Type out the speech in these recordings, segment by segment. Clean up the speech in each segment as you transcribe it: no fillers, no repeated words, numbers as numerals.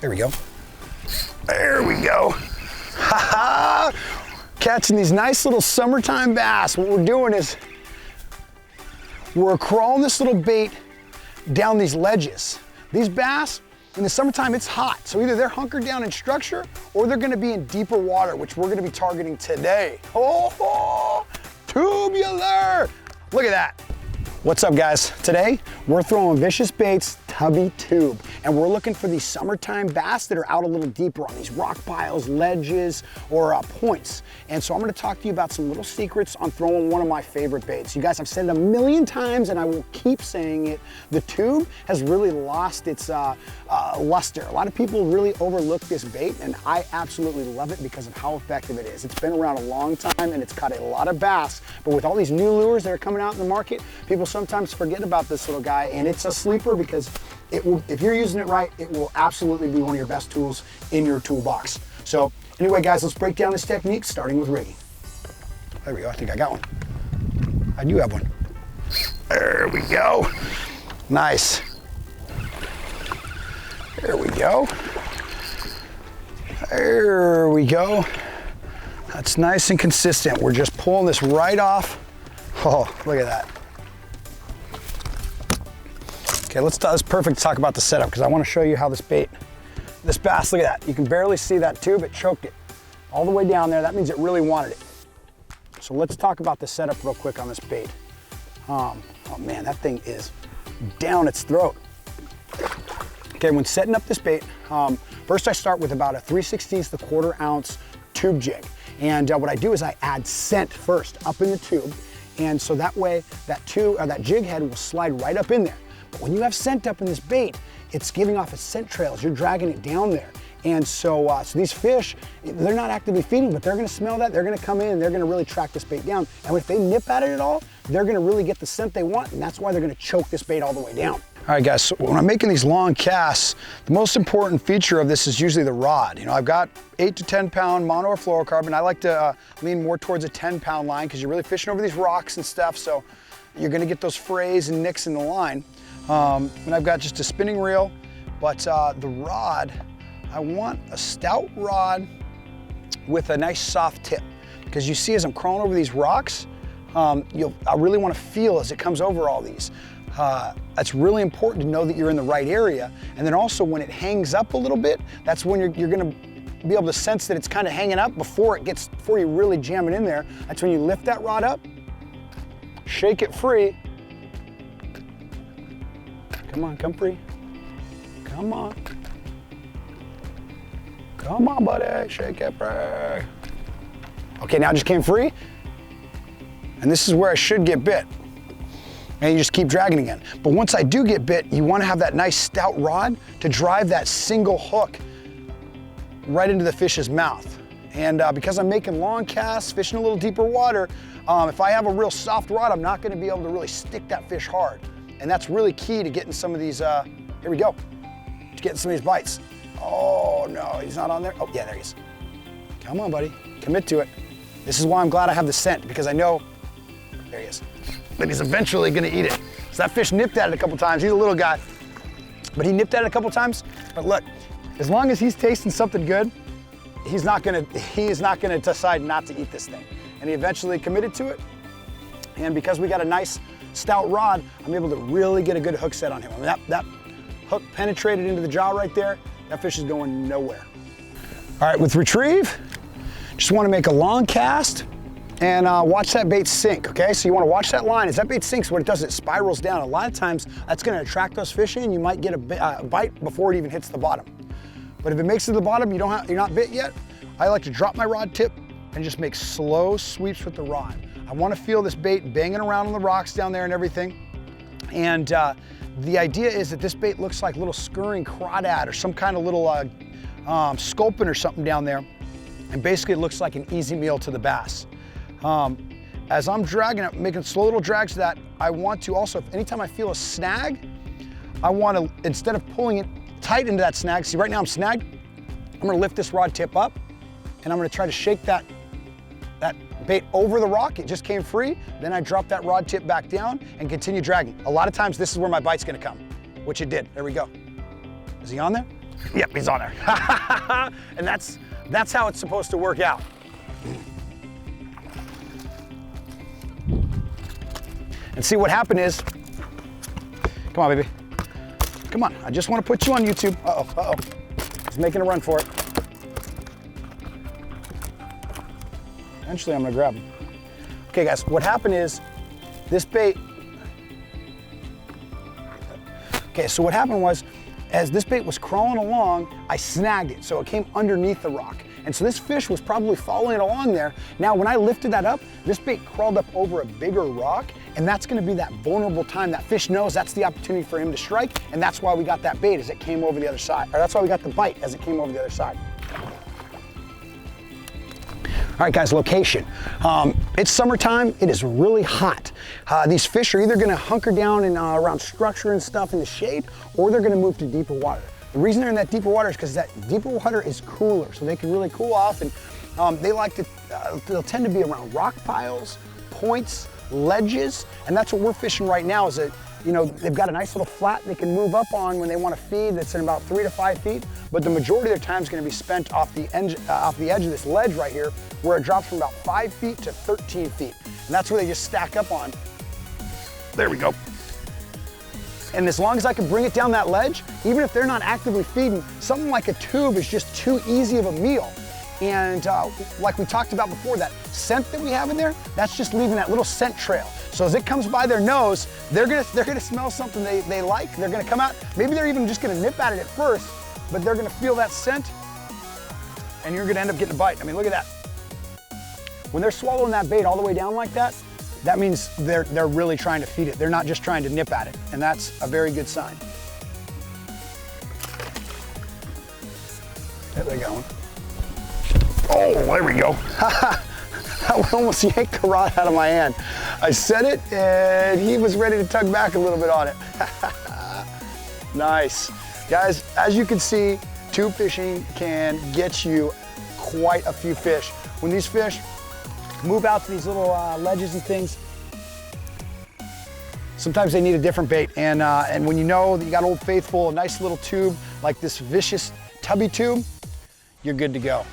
There we go. There we go. Ha ha! Catching these nice little summertime bass. What we're doing is we're crawling this little bait down these ledges. These bass, in the summertime, it's hot. So either they're hunkered down in structure or they're gonna be in deeper water, which we're gonna be targeting today. Oh, tubular! Look at that. What's up, guys? Today, we're throwing Vicious Baits Tubby Tube, and we're looking for these summertime bass that are out a little deeper on these rock piles, ledges, or points. And so I'm gonna talk to you about some little secrets on throwing one of my favorite baits. You guys, I've said it a million times, and I will keep saying it. The tube has really lost its luster. A lot of people really overlook this bait, and I absolutely love it because of how effective it is. It's been around a long time, and it's caught a lot of bass, but with all these new lures that are coming out in the market, people sometimes forget about this little guy, and it's a sleeper because it will, if you're using it right, it will absolutely be one of your best tools in your toolbox. So anyway, guys, let's break down this technique, starting with rigging. There we go, I think I got one. I do have one. There we go. Nice. There we go. There we go. That's nice and consistent. We're just pulling this right off. Oh, look at that. Okay, let's perfect to talk about the setup because I want to show you how this bass, look at that. You can barely see that tube, it choked it all the way down there. That means it really wanted it. So let's talk about the setup real quick on this bait. Oh man, that thing is down its throat. Okay, when setting up this bait, first I start with about a 3/16 to 1/4 ounce tube jig. And what I do is I add scent first up in the tube. And so that way that jig head will slide right up in there. But when you have scent up in this bait, it's giving off a scent trail as you're dragging it down there. And so, so these fish, they're not actively feeding, but they're gonna smell that, they're gonna come in, and they're gonna really track this bait down. And if they nip at it at all, they're gonna really get the scent they want, and that's why they're gonna choke this bait all the way down. All right, guys, so when I'm making these long casts, the most important feature of this is usually the rod. You know, I've got 8 to 10 pound mono or fluorocarbon. I like to lean more towards a 10-pound line because you're really fishing over these rocks and stuff, so you're gonna get those frays and nicks in the line. And I've got just a spinning reel, but the rod, I want a stout rod with a nice soft tip. Because you see as I'm crawling over these rocks, I really want to feel as it comes over all these. It's really important to know that you're in the right area. And then also when it hangs up a little bit, that's when you're gonna be able to sense that it's kind of hanging up before you really jam it in there. That's when you lift that rod up, shake it free. Come on, come free. Come on. Come on, buddy, shake it free. Okay, now it just came free. And this is where I should get bit. And you just keep dragging again. But once I do get bit, you want to have that nice stout rod to drive that single hook right into the fish's mouth. And because I'm making long casts, fishing a little deeper water, if I have a real soft rod, I'm not going to be able to really stick that fish hard. And that's really key to getting some of these, here we go, to getting some of these bites. Oh no, he's not on there. Oh yeah, there he is. Come on, buddy, commit to it. This is why I'm glad I have the scent, because I know, there he is, that he's eventually gonna eat it. So that fish nipped at it a couple times. He's a little guy, but he nipped at it a couple times. But look, as long as he's tasting something good, he is not gonna decide not to eat this thing. And he eventually committed to it. And because we got a nice stout rod, I'm able to really get a good hook set on him. I mean, that hook penetrated into the jaw right there. That fish is going nowhere. All right, with retrieve, just want to make a long cast and watch that bait sink, okay? So you want to watch that line. As that bait sinks, what it does, it spirals down. A lot of times, that's going to attract those fish in. You might get a bite before it even hits the bottom. But if it makes it to the bottom, you're not bit yet, I like to drop my rod tip and just make slow sweeps with the rod. I want to feel this bait banging around on the rocks down there and everything. And the idea is that this bait looks like little scurrying crawdad or some kind of little sculpin or something down there. And basically it looks like an easy meal to the bass. As I'm dragging it, making slow little drags to that, I want to also, anytime I feel a snag, I want to, instead of pulling it tight into that snag, see right now I'm snagged, I'm going to lift this rod tip up and I'm going to try to shake that bait over the rock, it just came free, then I drop that rod tip back down and continue dragging. A lot of times this is where my bite's gonna come, which it did. There we go. Is he on there? Yep, he's on there. And that's how it's supposed to work out. And see what happened is, come on, baby. Come on, I just want to put you on YouTube. Uh-oh, uh-oh. He's making a run for it. Eventually, I'm gonna grab him. Okay, guys, what happened is, this bait, okay, so what happened was, as this bait was crawling along, I snagged it, so it came underneath the rock. And so this fish was probably following along there. Now, when I lifted that up, this bait crawled up over a bigger rock, and that's gonna be that vulnerable time. That fish knows that's the opportunity for him to strike, and that's why we got that bait as it came over the other side. Or that's why we got the bite as it came over the other side. All right, guys, location. It's summertime, it is really hot. These fish are either gonna hunker down in, around structure and stuff in the shade, or they're gonna move to deeper water. The reason they're in that deeper water is because that deeper water is cooler, so they can really cool off, and they like to, they'll tend to be around rock piles, points, ledges, and that's what we're fishing right now is that, you know, they've got a nice little flat they can move up on when they want to feed that's in about 3 to 5 feet, but the majority of their time is going to be spent off the edge of this ledge right here, where it drops from about 5 feet to 13 feet. And that's where they just stack up on. There we go. And as long as I can bring it down that ledge, even if they're not actively feeding, something like a tube is just too easy of a meal. And like we talked about before, that scent that we have in there, that's just leaving that little scent trail. So as it comes by their nose, they're gonna smell something they like, they're gonna come out, maybe they're even just gonna nip at it at first, but they're gonna feel that scent, and you're gonna end up getting a bite. I mean, look at that. When they're swallowing that bait all the way down like that, that means they're really trying to feed it. They're not just trying to nip at it, and that's a very good sign. There they're going. Oh, there we go. I almost yanked the rod out of my hand. I set it, and he was ready to tug back a little bit on it. Nice. Guys, as you can see, tube fishing can get you quite a few fish. When these fish move out to these little ledges and things, sometimes they need a different bait. And when you know that you got Old Faithful, a nice little tube like this Vicious Tubby Tube, you're good to go.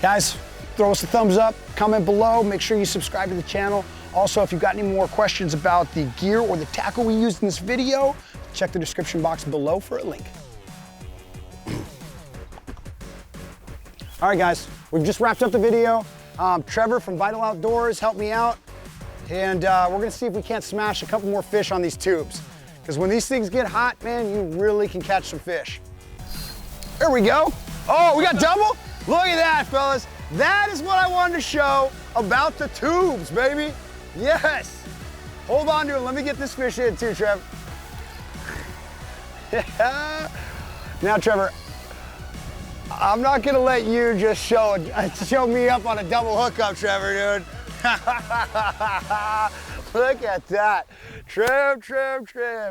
Guys, throw us a thumbs up, comment below, make sure you subscribe to the channel. Also, if you've got any more questions about the gear or the tackle we used in this video, check the description box below for a link. All right, guys, we've just wrapped up the video. Trevor from Vital Outdoors helped me out, and we're gonna see if we can't smash a couple more fish on these tubes. Because when these things get hot, man, you really can catch some fish. There we go. Oh, we got double? Look at that, fellas. That is what I wanted to show about the tubes, baby. Yes. Hold on to it. Let me get this fish in too, Trev. Now, Trevor, I'm not gonna let you just show me up on a double hookup, Trevor, dude. Look at that. Trev,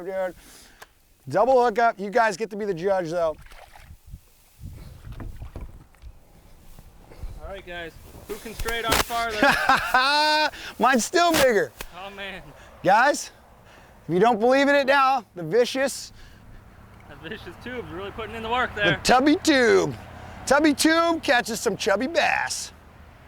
dude. Double hookup. You guys get to be the judge, though. All right, guys, who can straight on farther? Mine's still bigger. Oh, man. Guys, if you don't believe in it now, the Vicious Tube's really putting in the work there. The Tubby Tube. Tubby Tube catches some chubby bass.